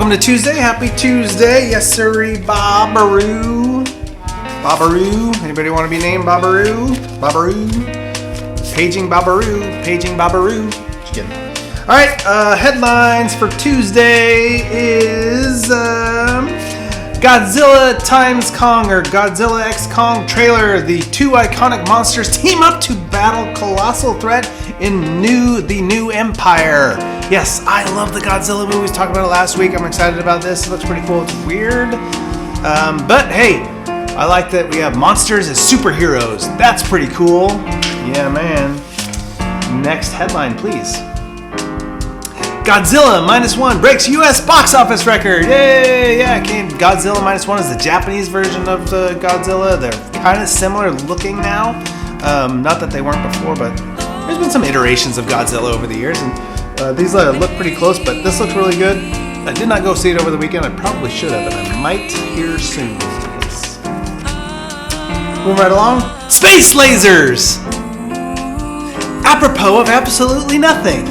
Welcome to Tuesday. Happy Tuesday. Yes, sirree. Bobaroo. Bobaroo. Anybody want to be named Bobaroo? Bobaroo. Paging Bobaroo. Paging Bobaroo. Just kidding. All right. Headlines for Tuesday is Godzilla x Kong or Godzilla x Kong trailer. The two iconic monsters team up to battle colossal threat in the new empire. Yes, I love the Godzilla movies. Talked about it last week. I'm excited about this. It looks pretty cool. It's weird. But hey, I like that we have monsters as superheroes. That's pretty cool. Yeah, man. Next headline, please. Godzilla -1 breaks U.S. box office record. Yay! Yeah, Godzilla -1 is the Japanese version of the Godzilla. They're kind of similar looking now. Not that they weren't before, but there's been some iterations of Godzilla over the years, and these look pretty close, but this looks really good. I did not go see it over the weekend. I probably should have, and I might here soon. Yes. Moving right along. Space lasers! Apropos of absolutely nothing.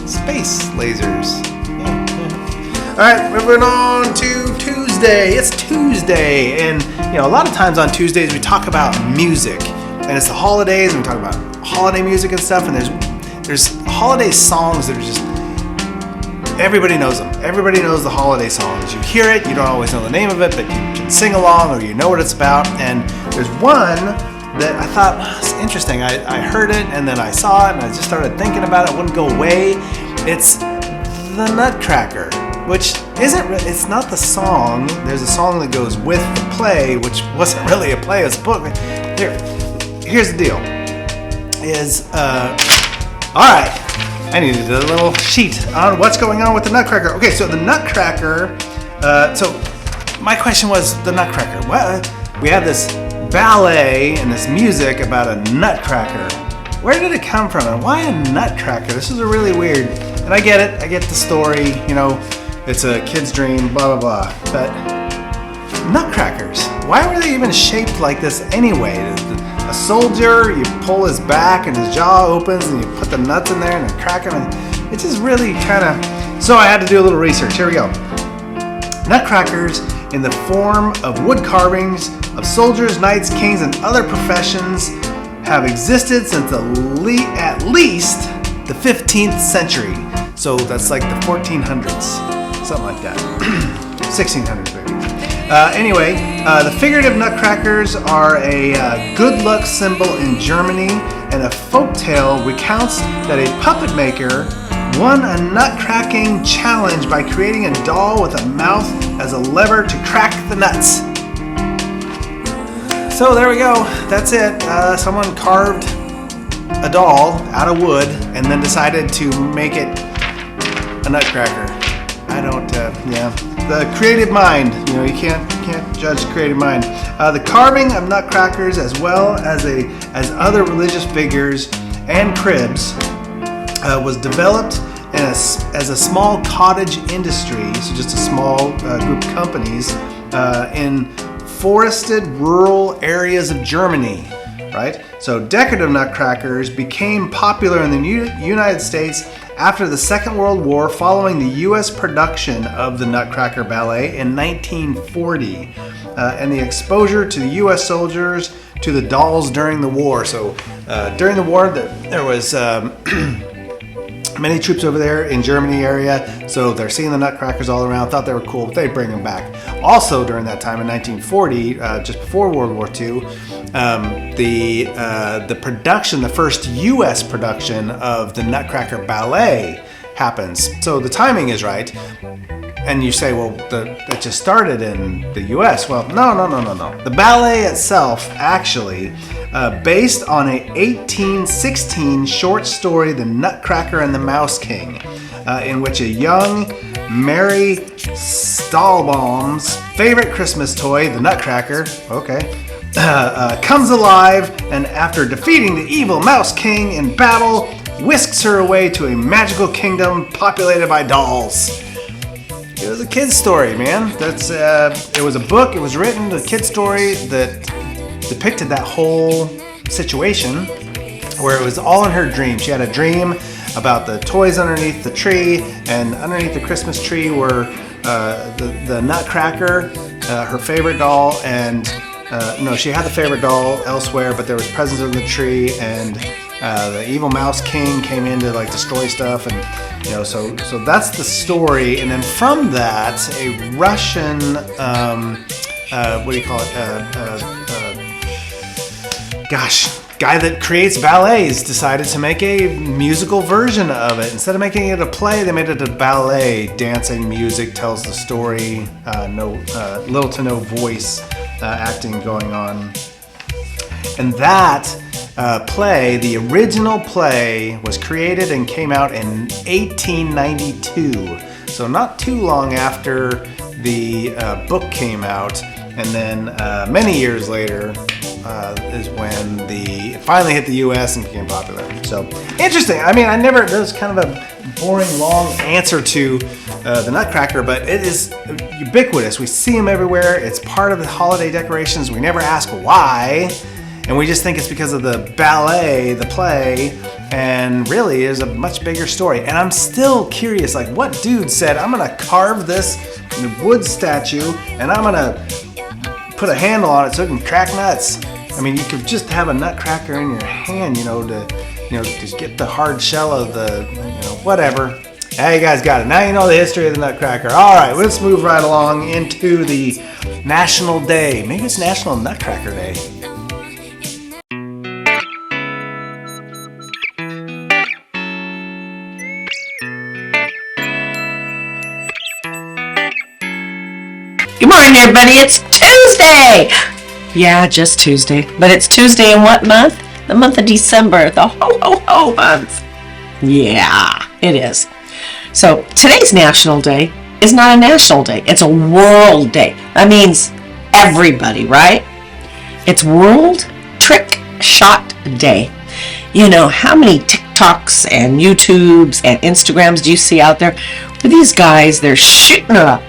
Space lasers. Yeah. All right, moving on to Tuesday. It's Tuesday, and a lot of times on Tuesdays we talk about music, and it's the holidays, and we talk about holiday music and stuff, and there's holiday songs that are just, everybody knows them. Everybody knows the holiday songs. You hear it, you don't always know the name of it, but you can sing along or you know what it's about. And there's one that I thought was interesting. I heard it and then I saw it and I just started thinking about it. It wouldn't go away. It's the Nutcracker, which it's not the song. There's a song that goes with the play, which wasn't really a play, it's a book. Here's the deal. All right, I needed a little sheet on what's going on with the Nutcracker. Okay, so the Nutcracker, so my question was the Nutcracker. What? We have this ballet and this music about a Nutcracker. Where did it come from and why a Nutcracker? This is really weird. And I get it, I get the story, it's a kid's dream, blah, blah, blah. But Nutcrackers, why were they even shaped like this anyway? A soldier, you pull his back and his jaw opens and you put the nuts in there and then crack them, and it's just really kind of... So I had to do a little research. Here we go. Nutcrackers in the form of wood carvings of soldiers, knights, kings, and other professions have existed since at least the 15th century. So that's like the 1400s, something like that. 1600s maybe. Anyway, the figurative nutcrackers are a good luck symbol in Germany, and a folktale recounts that a puppet maker won a nutcracking challenge by creating a doll with a mouth as a lever to crack the nuts. So there we go. That's it. Someone carved a doll out of wood and then decided to make it a nutcracker. I don't, The creative mind, you can't judge the creative mind. The carving of nutcrackers, as well as other religious figures and cribs, was developed as a small cottage industry, so just a small group of companies in forested rural areas of Germany, right? So decorative nutcrackers became popular in the United States after the Second World War, following the U.S. production of the Nutcracker Ballet in 1940, and the exposure to the U.S. soldiers to the dolls during the war. So during the war, there was many troops over there in Germany area, so they're seeing the Nutcrackers all around, thought they were cool, but they bring them back. Also during that time in 1940, just before World War II, the production, the first U.S. production of the Nutcracker Ballet happens. So the timing is right. And you say, well, that just started in the U.S. Well, no. The ballet itself, actually, based on a 1816 short story, The Nutcracker and the Mouse King, in which a young Mary Stahlbaum's favorite Christmas toy, the Nutcracker, comes alive, and after defeating the evil Mouse King in battle, whisks her away to a magical kingdom populated by dolls. It was a kid's story, man. It was a book. It was written, a kid's story that depicted that whole situation, where it was all in her dream. She had a dream about the toys underneath the tree, and underneath the Christmas tree were the Nutcracker, her favorite doll, and no, she had the favorite doll elsewhere, but there was presents in the tree, and the evil mouse king came in to like destroy stuff, and so that's the story. And then from that, a Russian what do you call it? Guy that creates ballets decided to make a musical version of it. Instead of making it a play, they made it a ballet. Dancing, music tells the story. Little to no voice acting going on. And that play, the original play, was created and came out in 1892. So not too long after the book came out. And then many years later is when it finally hit the U.S. and became popular. So interesting. I mean, that was kind of a boring, long answer to the Nutcracker, but it is ubiquitous. We see them everywhere. It's part of the holiday decorations. We never ask why, and we just think it's because of the ballet, the play, and really is a much bigger story. And I'm still curious, like, what dude said, I'm gonna carve this wood statue and I'm gonna put a handle on it so it can crack nuts. I mean, you could just have a nutcracker in your hand, to just get the hard shell of the, whatever. Now you guys got it. Now you know the history of the Nutcracker. All right, let's move right along into the National Day. Maybe it's National Nutcracker Day. Good morning, everybody. It's Tuesday. Yeah, just Tuesday. But it's Tuesday in what month? The month of December. The ho-ho-ho month. Yeah, it is. So today's National Day is not a national day. It's a world day. That means everybody, right? It's World Trick Shot Day. How many TikToks and YouTubes and Instagrams do you see out there with these guys? They're shooting a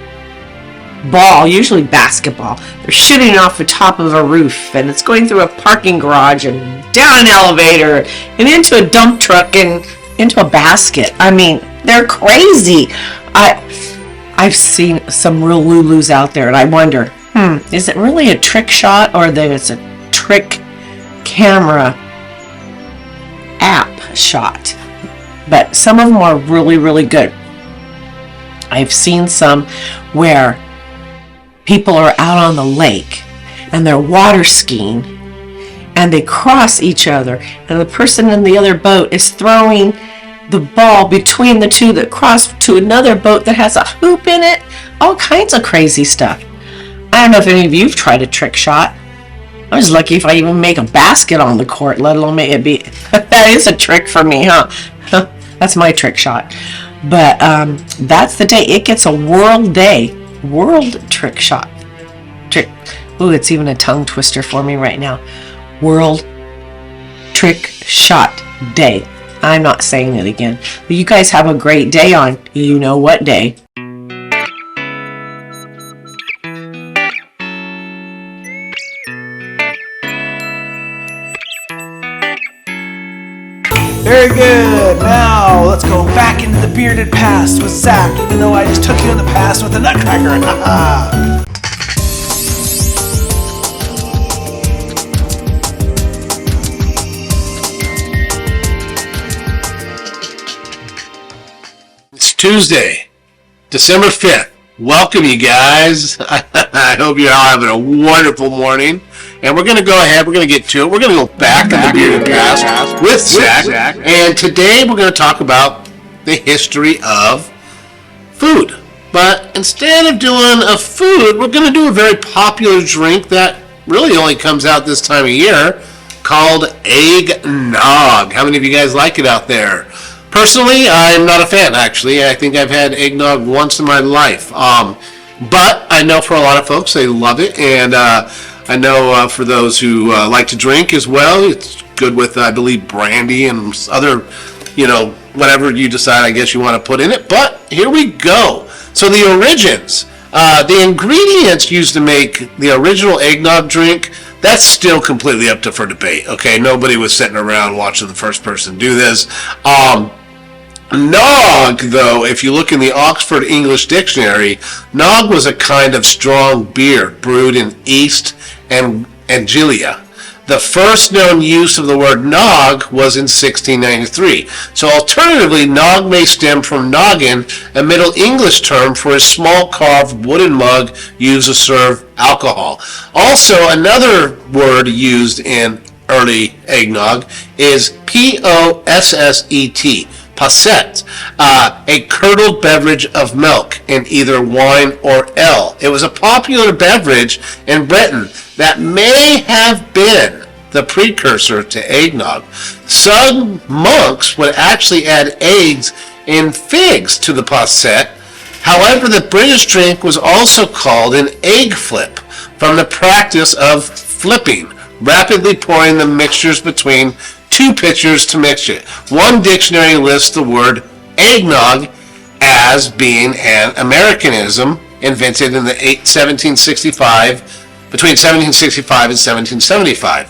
ball, usually basketball. They're shooting it off the top of a roof, and it's going through a parking garage and down an elevator and into a dump truck and into a basket. I mean, they're crazy. I've seen some real Lulus out there, and I wonder, is it really a trick shot, or that it's a trick camera app shot? But some of them are really, really good. I've seen some where people are out on the lake and they're water skiing and they cross each other, and the person in the other boat is throwing the ball between the two that cross to another boat that has a hoop in it. All kinds of crazy stuff. I don't know if any of you've tried a trick shot. I was lucky if I even make a basket on the court, let alone make it be. That is a trick for me, huh? That's my trick shot. But that's the day. It gets a world day. World Trick Shot. Ooh, it's even a tongue twister for me right now. World Trick Shot Day. I'm not saying it again. But you guys have a great day on you know what day. Very good. Now let's go back into the bearded past with Zach, even though I just took you in the past with the Nutcracker. It's Tuesday, December 5th. Welcome, you guys. I hope you're all having a wonderful morning. And we're going to go ahead. We're going to get to it. We're going to go back in the bearded past with Zach. And today we're going to talk about the history of food. But instead of doing a food, we're going to do a very popular drink that really only comes out this time of year called eggnog. How many of you guys like it out there? Personally, I'm not a fan, actually. I think I've had eggnog once in my life. But I know for a lot of folks, they love it. And I know for those who like to drink as well, it's good with, I believe, brandy and other, whatever you decide, I guess, you want to put in it. But here we go. So the origins, the ingredients used to make the original eggnog drink, that's still completely up for debate. Okay, nobody was sitting around watching the first person do this. Nog, though, if you look in the Oxford English Dictionary, nog was a kind of strong beer brewed in East Anglia. The first known use of the word nog was in 1693. So alternatively, nog may stem from noggin, a Middle English term for a small carved wooden mug used to serve alcohol. Also, another word used in early eggnog is Posset. Posset, a curdled beverage of milk in either wine or ale. It was a popular beverage in Britain that may have been the precursor to eggnog. Some monks would actually add eggs and figs to the posset. However, the British drink was also called an egg flip from the practice of flipping, rapidly pouring the mixtures between two pitchers to mix it. One dictionary lists the word eggnog as being an Americanism invented in the 1765, between 1765 and 1775.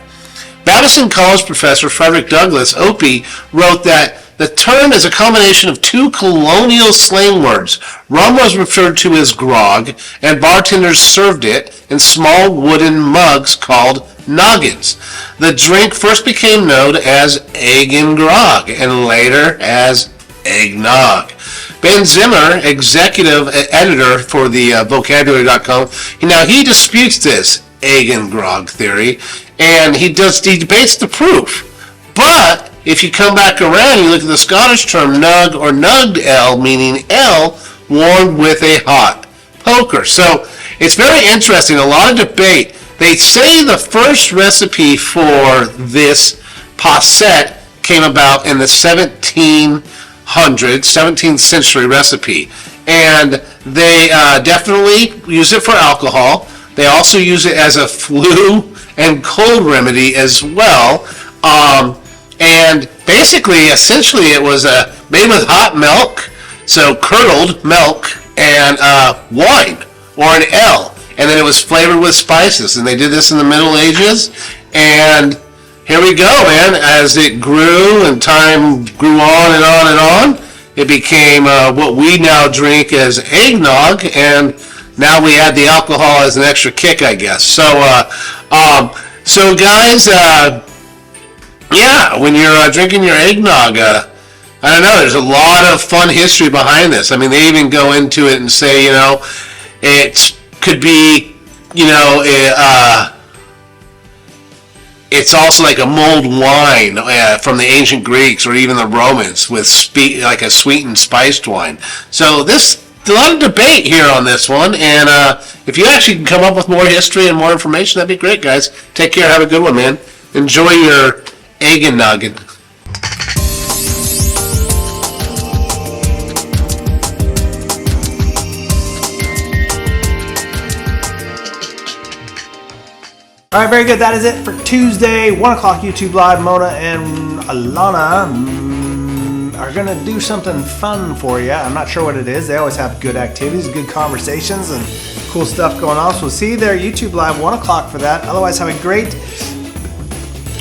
Babson College professor Frederick Douglass, Opie, wrote that the term is a combination of two colonial slang words. Rum was referred to as grog, and bartenders served it in small wooden mugs called noggins. The drink first became known as egg and grog, and later as eggnog. Ben Zimmer, executive editor for the Vocabulary.com, he disputes this egg and grog theory, and he debates the proof. But if you come back around, you look at the Scottish term nug or nugged ale, meaning ale warmed with a hot poker. So it's very interesting, a lot of debate. They say the first recipe for this posset came about in the 17th century recipe. And they definitely use it for alcohol. They also use it as a flu and cold remedy as well. And basically, essentially, it was made with hot milk, so curdled milk, and wine, or an ale. And then it was flavored with spices. And they did this in the Middle Ages. And here we go, man. As it grew and time grew on and on and on, it became what we now drink as eggnog. And now we add the alcohol as an extra kick, I guess. So guys, when you're drinking your eggnog, I don't know, there's a lot of fun history behind this. I mean, they even go into it and say, it could be, it's also like a mulled wine from the ancient Greeks or even the Romans with like a sweetened spiced wine. So there's a lot of debate here on this one, and if you actually can come up with more history and more information, that'd be great, guys. Take care. Have a good one, man. Enjoy your egg and nugget. All right, very good. That is it for Tuesday, 1 o'clock YouTube Live. Mona and Alana are going to do something fun for you. I'm not sure what it is. They always have good activities, good conversations, and cool stuff going on. So we'll see you there, YouTube Live, 1 o'clock for that. Otherwise, have a great...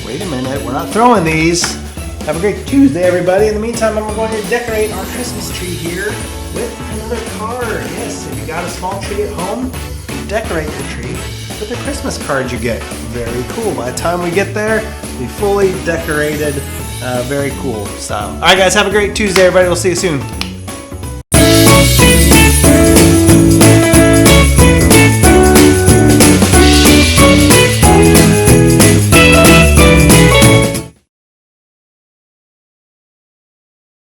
Wait a minute. We're not throwing these. Have a great Tuesday, everybody. In the meantime, I'm going to decorate our Christmas tree here with another card. Yes, if you got a small tree at home, decorate the tree with the Christmas card you get. Very cool. By the time we get there, we'll be fully decorated. Very cool style. All right, guys, have a great Tuesday, everybody. We'll see you soon.